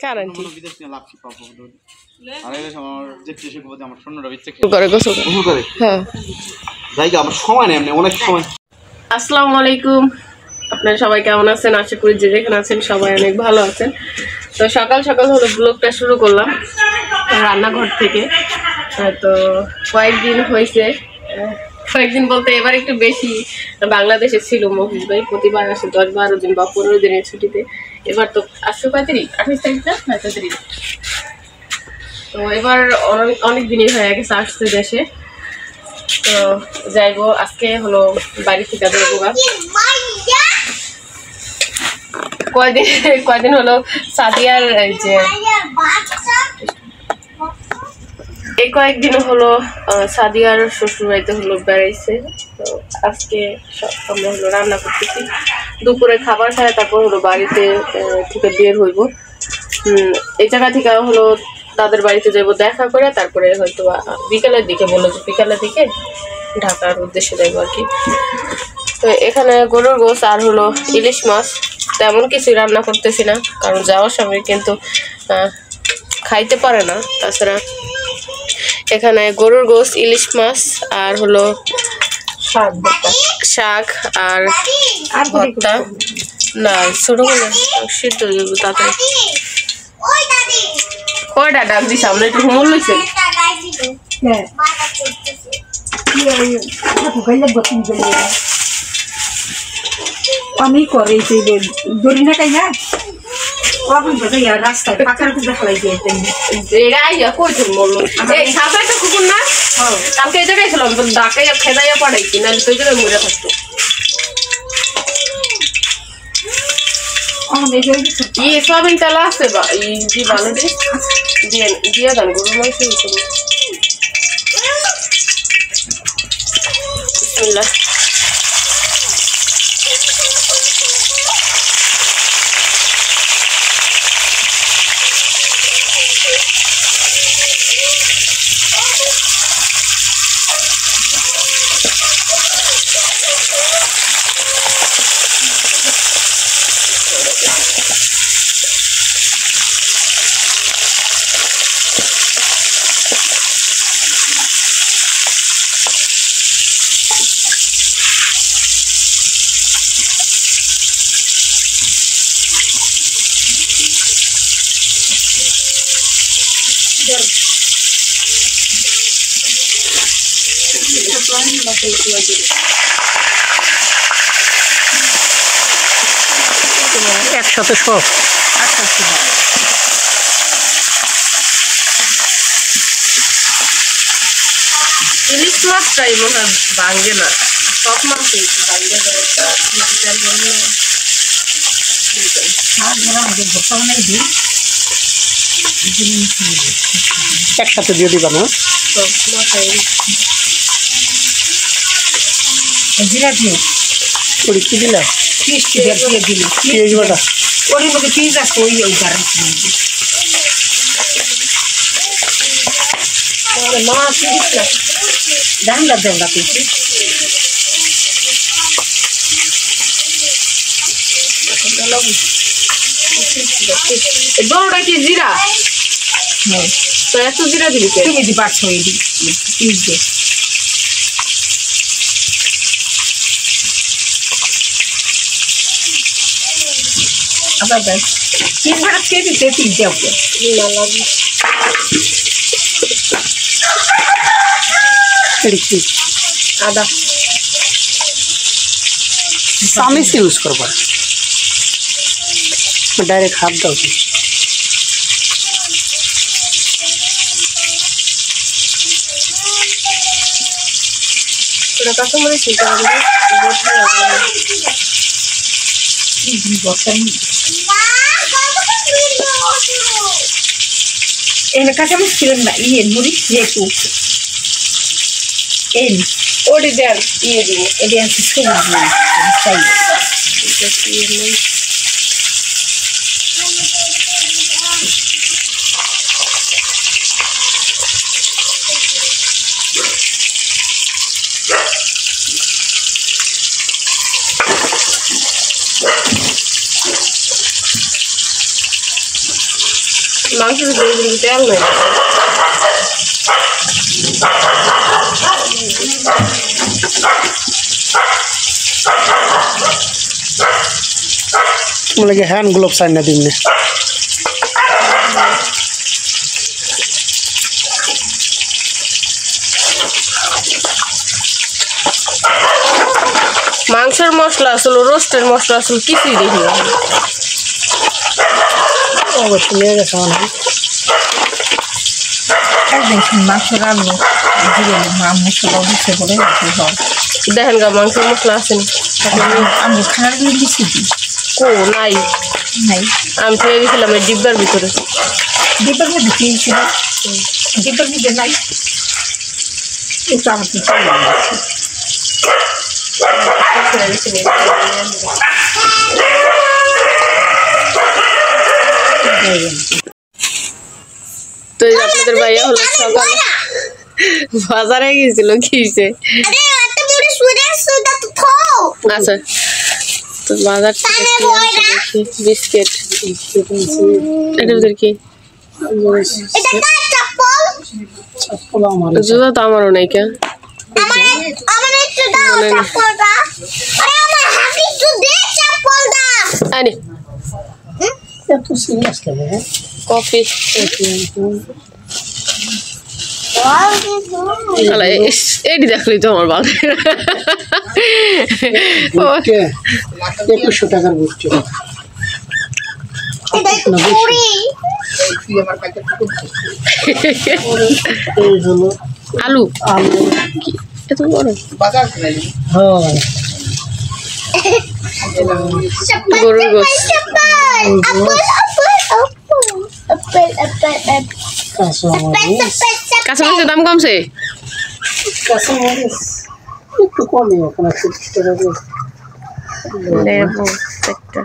কারেন্টি বিদেশ নিয়ে লাভ কি পাবো আর এই আমার যেতে শিখবো যে আমার শূন্যটা বিচ্ছে করে গোসল করে হ্যাঁ জায়গা আমার সময় নেই এমনি অনেক সময়। আসসালামু আলাইকুম, আপনারা সবাই কেমন আছেন? আশা করি যে যেখানে আছেন সবাই অনেক ভালো আছেন। তো সকাল সকাল হলো ব্লগটা শুরু করলাম রান্নাঘর থেকে। তো কয়েকদিন হয়েছে, কয়েকদিন বলতে এবার একটু বেশি বাংলাদেশে ছিল মহিষ ভাই, প্রতিবার আসে 10-12 দিন বা 15 দিনের ছুটিতে। এবার তো আসছে কয় তারিখ, 28 তারিখ না 29 তারিখ। তো এবার অনেক দিনই হয়ে গেছে আসছে দেশে। তো যাইবো আজকে হলো বাড়ি থেকে যাবো। কয়দিন হলো সাদিয়ার যে এই কয়েকদিন হলো সাদিয়ার শ্বশুর বাড়িতে হলো বেড়াইছে। তো আজকে আমরা হলো রান্না করতেছি, দুপুরে খাবার খায় তারপর হলো বাড়িতে থেকে বের হইব। এই জায়গা থেকে হলো তাদের বাড়িতে যাইবো দেখা করে, তারপরে হয়তো বিকালের দিকে বললো যে বিকালের দিকে ঢাকার উদ্দেশ্যে যাইবো আর কি। তো এখানে গরুর গোশ আর হলো ইলিশ মাছ, তেমন কিছু রান্না করতেছি না কারণ যাওয়ার সময় কিন্তু খাইতে পারে না। তাছাড়া এখানে গরুর গোশ, ইলিশ মাছ আর হলো শাক আর ভর্তা। না ছোট করে সিদ্ধ তাতে কয়টা ডাক দিস আমরা একটু ঘুমল লইছে আমি করে দড়ি না তাই না রাস্তায় পাখার খুব দেখালাই দিয়ে কুকুর না কালকে এই জায়গায় ছিলাম ডাকাইয়া খেদাইয়া পাঠাইছি না তো জায়গায় মরে থাকতো। সয়াবিন তেল আছে বা ভালো দিয়ে দিয়ে দেন গরুর মাংস বিসমিল্লাহ। একসাথে সব ইলিশ মাছটাই মনে হয় ভাঙবে না, সব মাছই ভাঙবে একসাথে দিয়ে দিবা না জিরা দিয়ে ওই কি দিলা পিস দিয়ে দিলি পিস বাটা ওর মধ্যে পিস আছে ওই কারণ মাছ ডাঙ্গা দেওয়া পিস বড়টা কি জিরা? তো এত জিরা দিবি তুমি দি পারছো এই পিস দিয়ে আবার দেখ তিন ভাড়া খেয়ে দিতে তিন দেওয়া আদা চামিচ ইউজ করবা ডাইরেক্ট হাত দাও কাঁচামরিচ কাঁচামরিচ ছিলেন না মরিচ যেহেতু ওটি দেন ইয়ে দিব এটা আছে সবুজ মাংসের ভিতরে তেল নাই লাগে হ্যান্ড গ্লোভস আইনা দিন মাংসের মশলা আসলে রোস্টের মশলা আসলে কিছুই দেখি না অবশ্যই নিয়ে গেছে মাংস রান্না মশলা দিচ্ছে বলে দেখেন গা মাংসের মশলা আসেনি আমি খানার দিচ্ছি কো নাই নাই আমি ফেলে দিয়েছিলাম এই ডিব্বার ভিতরে ডিব্বার মধ্যে খেয়েছিল ডিব্বার মধ্যে নাই একটু আমার তো আপনাদের ভাইয়া হলো সকালে বাজারে গিয়েছিল কিসে আচ্ছা তো বাজার থেকে বিস্কিট এটার ভিতরে কি জুতা তো আমারও নাই কেন কফি এটি দেখলি তো আমার বাবা 2100 টাকার বুঝছো আলু আলু এত বড় বাজার গরুর গোস কাঁচামরিচের দাম কমছে একটু কমই এখন লেবু একটা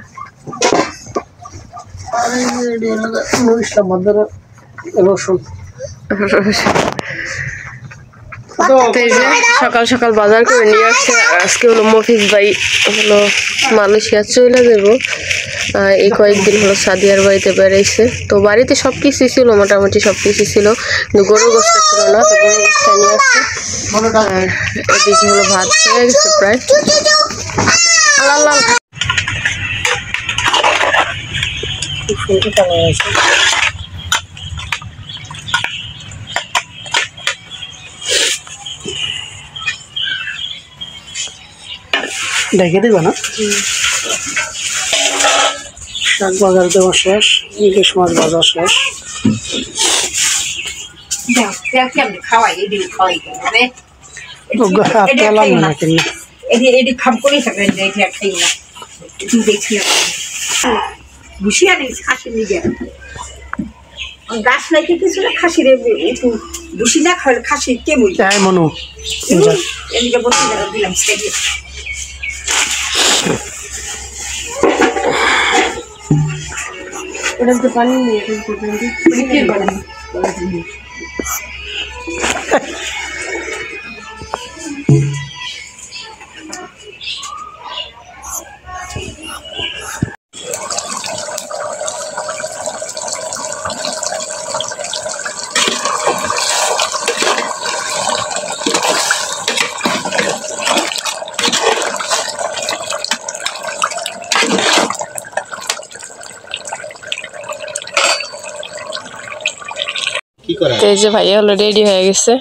রসুন সকাল সকাল বাজার করে নিয়ে আসছে আজকে হলো মফিজ ভাই হলো মালয়েশিয়া চলে যাবো এই কয়েকদিন হলো সাদিয়ার বাড়িতে বেড়াইছে তো বাড়িতে সব কিছুই ছিল মোটামুটি সব কিছুই ছিল কিন্তু গরুর গোশটা ছিল না তো গরুর গোশটা নিয়ে আসছে আর এদিকে হলো ভাত হয়ে গেছে প্রায় ডেকে দেবে না শাক বাজার দেওয়া শেষ ইলিশ মাছ বাজার শেষ খাওয়াই এটি খাওয়াই না কিনা এটি খাম করে থাকবেন এটি আর খাই না দেখছিলাম বুঝিয়ে আনিস খাসি নিজে গাছ নাই কিছু না খাসির একটু বুঝি না খাসি কে বলি মনু এদিকে বসে দিলাম সেদিকে ওটা পানি নিয়ে এই যে ভাইয়া হলো রেডি হয়ে গেছে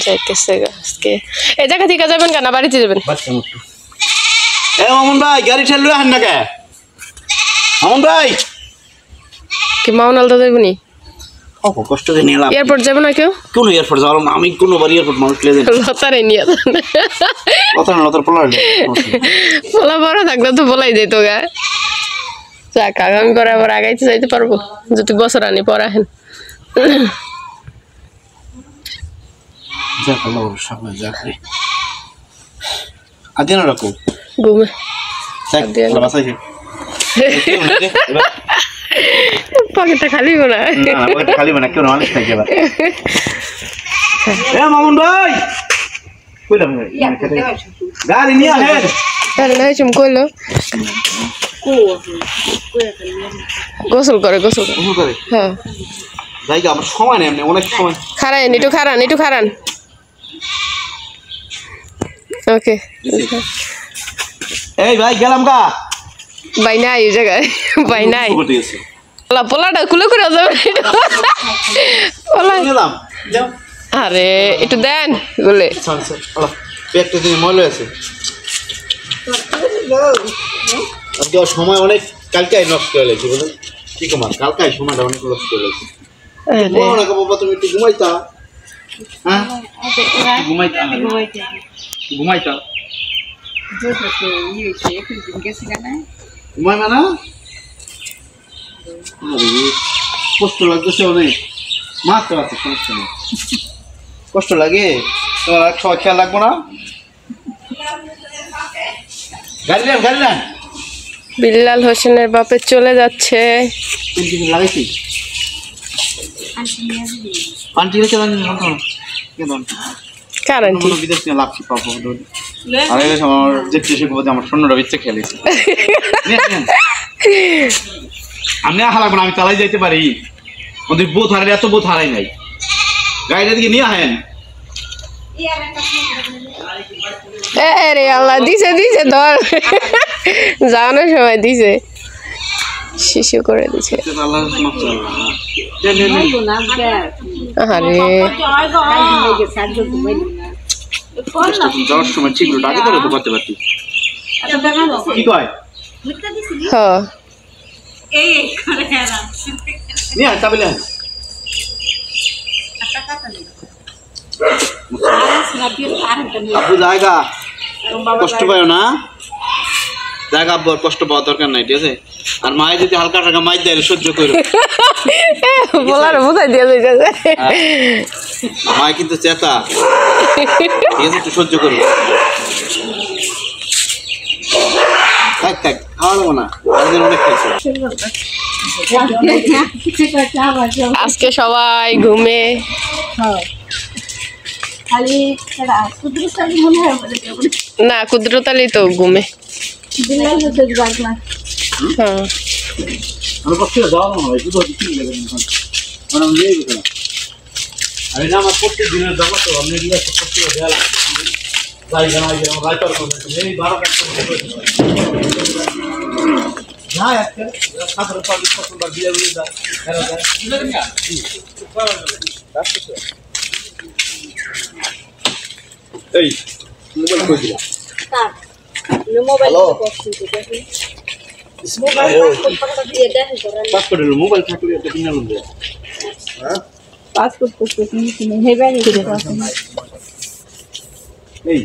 যাইতেছে আজকে এই জায়গা থেকে যাবেন কেন বাড়িতে যাবেন মামুন ভাই গাড়ি ঠেললো হান না কে মামুন ভাই কি মাউনাল তো যাবেনি কষ্ট করে নিলাম এয়ারপোর্ট যাবো না কেউ কোন এয়ারপোর্ট যাবো আমি কোনোবার এয়ারপোর্ট মানুষ লে দেন লতারে নিয়ে লতার পোলা বড় থাকলে তো বলাই যেত গা যাক আগামী পরে আবার আগাইতে যাইতে পারবো যদি বছর আনি পড়াহেন যাক আল্লাহ সামনে যাক রে আদিনা রাখো ঘুমে আদিনা বাসাইছে পকেটটা খালি না পকেটটা খালি না কেউ মানুষ থাকে এবার এ মামুন ভাই কইলাম গাড়ি নিয়ে আহে তাহলে চুম কইলো গোসল করে গোসল করে হ্যাঁ জায়গা আমার সময় নেই এমনি অনেক সময় খারান একটু খারান ওকে এই ভাই গেলাম গা ভাই নাই এই জায়গায় ভাই নাই করতে গেছে পোলাটা খুলে করে যাবে পোলা গেলাম যাও আরে একটু দেন বলে ব্যাগটা দিয়ে ময়লা আছে আজকে সময় অনেক কালকে নষ্ট হয়ে গেছে বুঝলেন কি কমার কালকে সময়টা অনেক নষ্ট হয়ে গেছে বাবা তুমি একটু ঘুমাইতা হ্যাঁ ঘুমাইতা ঘুমাই না কষ্ট লাগতেছে অনেক মাত্র আছে সমস্যা নেই কষ্ট লাগে তোমার এক সময় খেয়াল রাখবো না গাড়ি নেন বিল্লাল হোসেনের বাপে চলে যাচ্ছে লাগাইছি আন্টি রেখে কারেন্টি বিদেশ নিয়ে লাভ কি পাবো আর আমার যেতে শিখবো আমার স্বর্ণরা ইচ্ছে খেলেছি আমি আহা লাগবো না আমি চালাই যাইতে পারি ওদের বোধ হারাই এত বোধ হারাই নাই গাড়িটা দিকে নিয়ে আহেন রে আল্লাহ দিছে ধর যাওয়ানোর সময় দিছে শিশু করে দিছে আরে যাওয়ার সময় ঠিক আগে ধরে তো করতে পারতি কি কয় হ্যাঁ নিয়ে আয় চাবি নেন আপু জায়গা কষ্ট পায় না জায়গা আব্বু কষ্ট পাওয়ার দরকার নাই ঠিক আছে আর মায়ের যদি হালকা টাকা মাই দেয় সহ্য করো বলার বুঝাই দিয়ে যাইতেছে মায় কিন্তু চেতা ঠিক আছে একটু সহ্য করো থাক খাওয়া দেবো না আজকে অনেক খাইছে আজকে সবাই ঘুমে না কুদ্রতালি তো ঘুমে হ্যাঁ আমি না আমার প্রত্যেক দিনের দাবা তো আমি এই মোবাইল কই দিলা মোবাইল থাকলে একটা কিনে আনন্দ পাসপোর্ট করতে তুমি হেবে এই